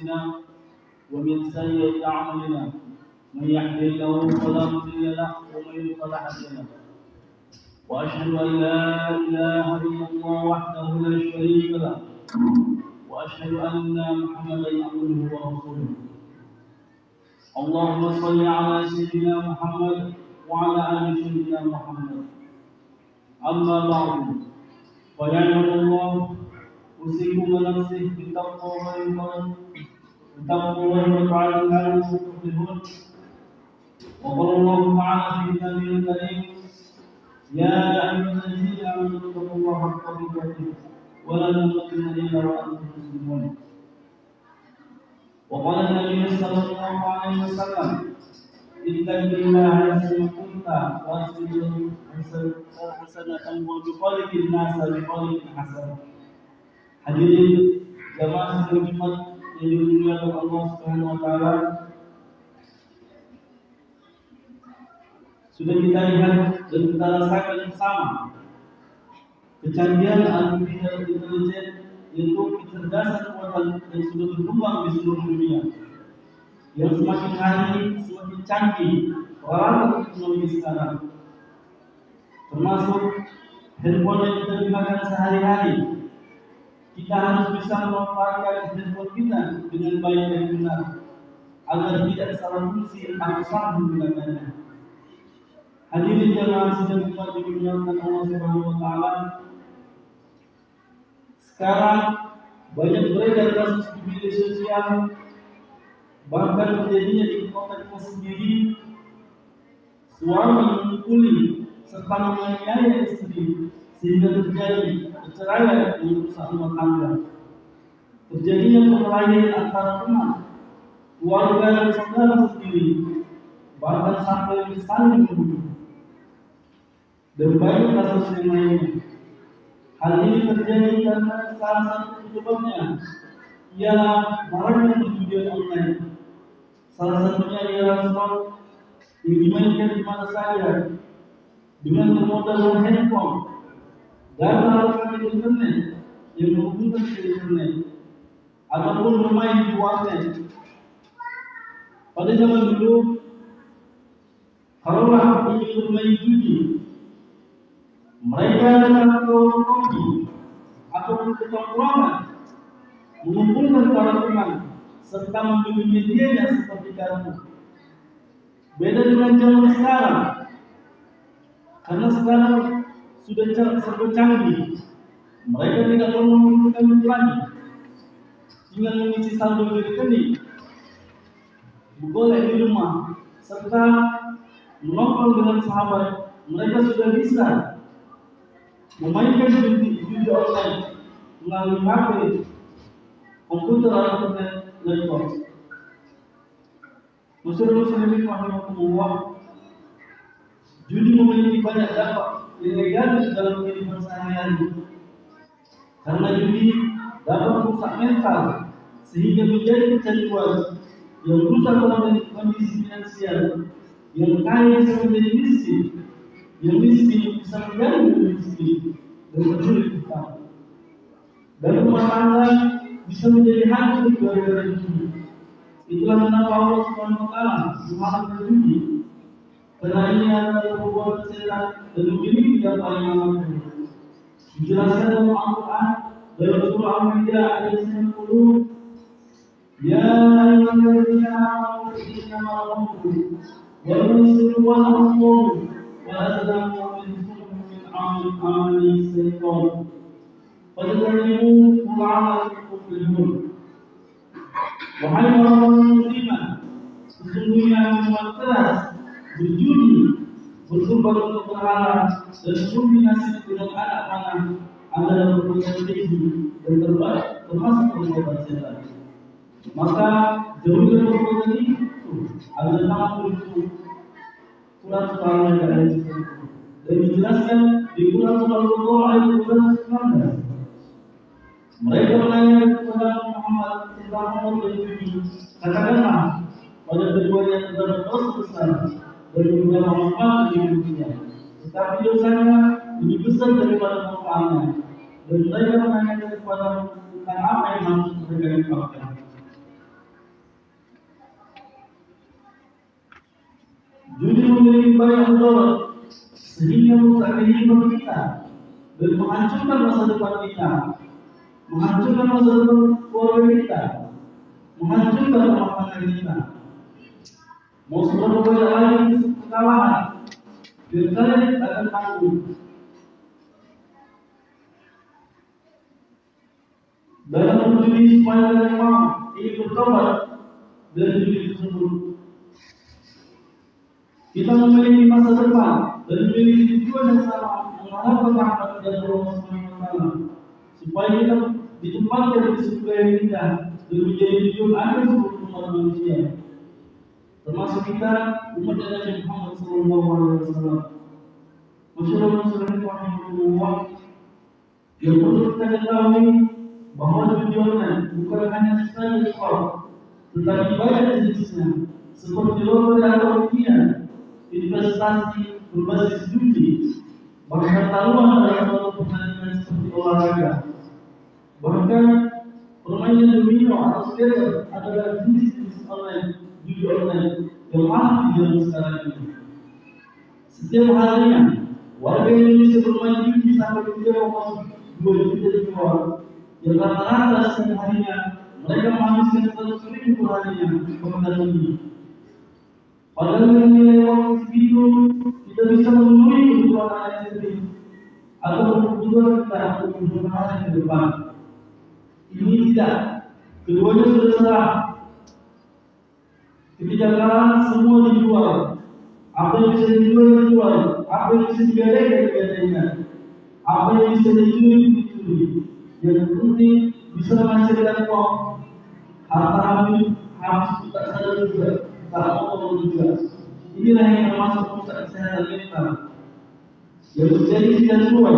أنفسنا ومن سيئات أعمالنا من يهده الله فلا مضل له ومن يضلل فلا هادي له وأشهد أن لا إله إلا الله وحده لا شريك له وأشهد أن محمدا عبده ورسوله اللهم صل على سيدنا محمد وعلى آل سيدنا محمد أما بعد فيا عباد الله أوصيكم ونفسي بتقوى الله تعالى لعلكم تفلحون وقال الله تعالى في كتابه الكريم يا أيها الذين آمنوا اتقوا الله حق تقاته ولا تموتن إلا وأنتم مسلمون وقال النبي صلى الله عليه وسلم اتق الله حيثما كنت واصبر حسنة وبخالق الناس بخالق حسن. Hadirin jamaah sidang Jumat yang dimuliakan Allah Subhanahu wa taala. Sudah kita lihat dan kita rasakan bersama kecanggihan artificial intelligence, yaitu kecerdasan buatan yang sudah berkembang di seluruh dunia, yang semakin hari semakin canggih peralatan teknologi sekarang, termasuk handphone yang kita gunakan sehari-hari. Kita harus bisa memanfaatkan handphone kita dengan baik dan benar agar tidak salah fungsi atau salah menggunakannya. Hadirin jamaah sidang Jumat dimuliakan Allah Subhanahu wa taala. Sekarang banyak beredar kasus di media sosial, bahkan terjadinya di kota kita sendiri, suami memukuli serta menganiaya istri sehingga terjadi perceraian di usaha rumah tangga. Terjadinya perkelahian antara teman, keluarga dan saudara sendiri, bahkan sampai saling membunuh. Dan banyak kasus yang lainnya. Hal ini terjadi karena salah satu penyebabnya ialah maraknya perjudian online. Salah satunya ialah slot yang dimainkan di mana saja dengan bermodal handphone dan alat internet yang menghubungkan ke internet ataupun bermain di warnet. Pada zaman dulu, kalaulah ingin bermain judi, mereka datang ke kopi ataupun ke tongkrongan, mengumpulkan para teman serta membeli medianya seperti kartu. Beda dengan zaman sekarang, karena sekarang sudah serba canggih. Mereka tidak perlu mengumpulkan duit lagi, tinggal mengisi saldo di rekening, bergolek di rumah, serta menongkrong dengan sahabat. Mereka sudah bisa memainkan judi online melalui HP, komputer atau laptop. Muslimin rahimahumullah, judi memiliki banyak dampak negatif dalam kehidupan sehari-hari. Karena judi dapat merusak mental sehingga menjadi kecanduan yang merusak kondisi finansial. Yang kaya bisa menjadi miskin, yang miskin bisa menjadi miskin dan tersulit hutang. Dan rumah tangga bisa menjadi hancur gara-gara judi. Itulah kenapa Allah Subhanahu wa taala mengharamkan judi. Karena ini adalah perbuatan setan dan memiliki dampak yang amat buruk. Dijelaskan dalam Al-Quran dalam surah Al-Maidah ayat 90, Ya ayyuhalladzina amanu innamal khamru wal maisiru wal ansab wal azlamu rijsun min amali syaitan fajtanibuhu la'allakum tuflihun. Wahai orang muslimah, sesungguhnya minuman keras, berjudi, bersumpah untuk berhala, dan kombinasi dengan anak panah adalah perbuatan keji dan termasuk perbuatan setan. Maka jauhilah perbuatan itu agar sangat bersyukur. Surat Al-Baqarah ayat 10. Dan dijelaskan di Quran surah Al-Baqarah ayat 19. Mereka menanya kepada Muhammad tentang dan judi. Katakanlah, pada keduanya terdapat dosa besar dan beberapa manfaat di dunia. Tetapi dosanya lebih besar daripada manfaatnya. Dan mereka menanyakan kepada tentang apa yang harus mereka lakukan. mudarat sehingga merusak kehidupan kita dan menghancurkan masa depan kita, menghancurkan masa depan keluarga kita, menghancurkan rumah tangga kita. Mau seberapa banyak lagi kekalahan, dan kalian akan tanggung. Dalam berjudi supaya kalian mau ingin bertobat dari judi tersebut. Kita memiliki masa depan dan memiliki tujuan yang sama, mengharapkan rahmat dari Allah SWT, supaya kita ditempatkan di surga yang indah dan menjadi tujuan akhir seluruh umat manusia, termasuk kita umat Nabi Muhammad SAW. Masyaallah, yang perlu kita ketahui bahwa tujuannya bukan hanya saja sport, tetapi banyak jenisnya, seperti lotre atau rupiah, investasi berbasis judi, bahkan taruhan dalam suatu pertandingan seperti olahraga. Bahkan permainan domino atau skater adalah jenis online, judi online yang mahal di zaman sekarang ini. Setiap harinya warga Indonesia bermain judi sampai 3,2 juta jiwa, yang rata-rata setiap harinya mereka menghabiskan 100.000 per harinya di permainan judi. Padahal dengan nilai uang segitu kita bisa memenuhi kebutuhan anak sendiri atau kebutuhan kita untuk kebutuhan hari ke depan. Ini tidak, keduanya sudah serah. Ketika kalah semua dijual, apa yang bisa dijual, apa yang bisa digadaikan, apa yang bisa dicuri. Yang penting bisa menghasilkan uang. Harta habis kita sadar juga. juga. Inilah yang termasuk rusak kesehatan mental, yang menjadi kecanduan,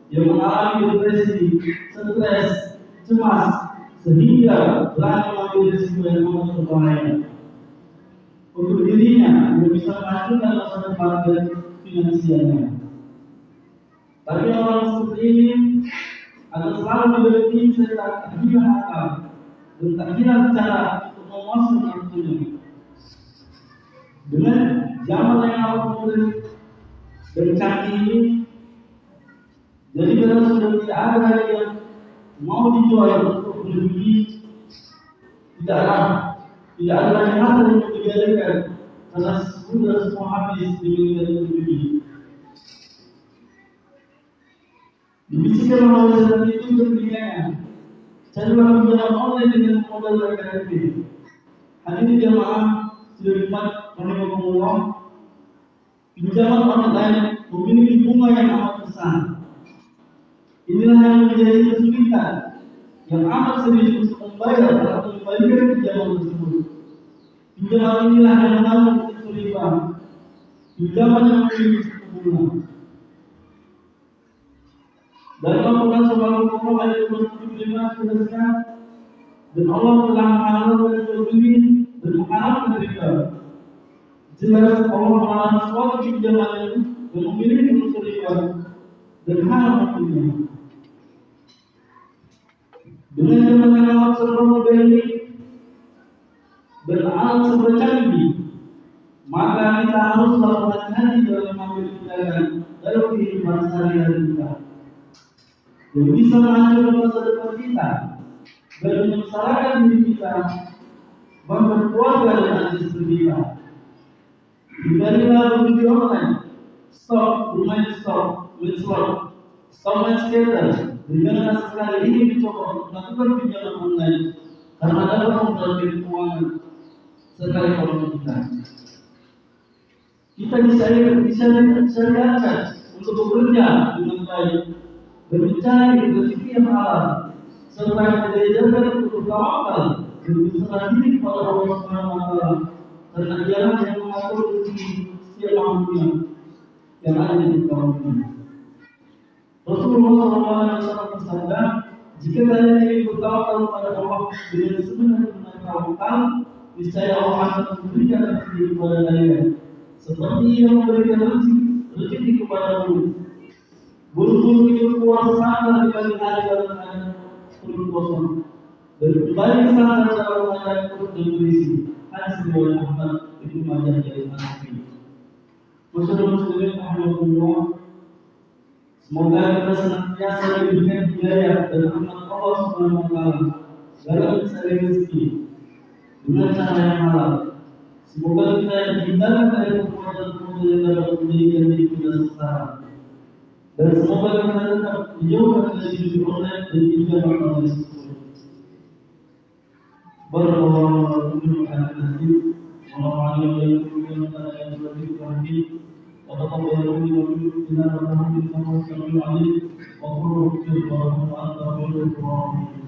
yang mengalami depresi, stres, cemas, sehingga berani mengambil risiko yang amat berbahaya untuk dirinya yang bisa menghancurkan masa depan dan finansialnya. Tapi orang seperti ini akan selalu diberi serta kehilangan akal dan tak hilang cara untuk memuaskan waktunya. Dengan zaman yang amat modern dan canggih ini, jadi kita sudah tidak ada yang mau dijual untuk beli, tidak ada lagi hasil yang digadaikan karena sudah semua habis dengan beli. Dibisikkan oleh setan itu kepentingannya, carilah pinjaman online dengan modal mereka ini. Hadirin jamaah sudah dimat rahimahumullah, pinjaman online memiliki bunga yang amat besar. Inilah yang menjadi kesulitan yang amat serius untuk membayar atau mengembalikan pinjaman tersebut. Pinjaman inilah yang mengandung kesulitan, pinjaman yang memiliki suku bunga. Dalam Al-Quran Subhanahu ayat 25 jelaskan, dan Allah telah menghalalkan jual beli dan mengharamkan riba. Jelas Allah melarang suatu pinjaman yang memiliki unsur riba dan haram hukumnya. Dengan zaman yang amat serba modern dan alat serba canggih, maka kita haruslah berhati-hati dalam mengambil tindakan dalam kehidupan sehari-hari kita yang bisa menghancurkan masa depan kita dan menyengsarakan diri kita, bahkan keluarga dan anak istri kita. Hindarilah berjudi online, stop bermain main skater, dan jangan sekali ini mencoba untuk melakukan pinjaman online karena dapat memperoleh keuangan sekali kalau kita. Kita disyariatkan untuk bekerja dengan baik dan mencari rezeki yang halal, serta kita diajarkan untuk bertawakal dan berserah diri kepada Allah Subhanahu wa Ta'ala, karena Dialah yang mengatur rezeki setiap manusia yang ada di muka bumi. Rasulullah SAW bersabda, jika kalian ingin bertawakal kepada Allah dengan sebenar-benar tawakal, niscaya Allah akan memberikan rezeki kepada kalian, seperti yang memberikan rezeki kepadamu. Burung-burung itu keluar sana di pagi hari dalam keadaan perut kosong, dan kembali ke sana dalam keadaan perut yang berisi. Hadis riwayat Ahmad Ibnu Majah dari Nabi. Masyarakat muslimin rahimahullah, semoga kita senantiasa diberikan hidayah dan rahmat Allah Subhanahu wa taala dalam mencari rezeki dengan cara yang halal. Semoga kita dihindarkan dari perbuatan-perbuatan yang dapat menjadikan diri kita sengsara. Dan semoga kita tetap dijauhkan dari judi online dan juga makanan tersebut. Barakallahu fiikum wa assalamualaikum warahmatullahi wabarakatuh. وتقبل مني ومنكم إنك أنت السميع العليم وقل رب اغفر وأنت خير الراحمين.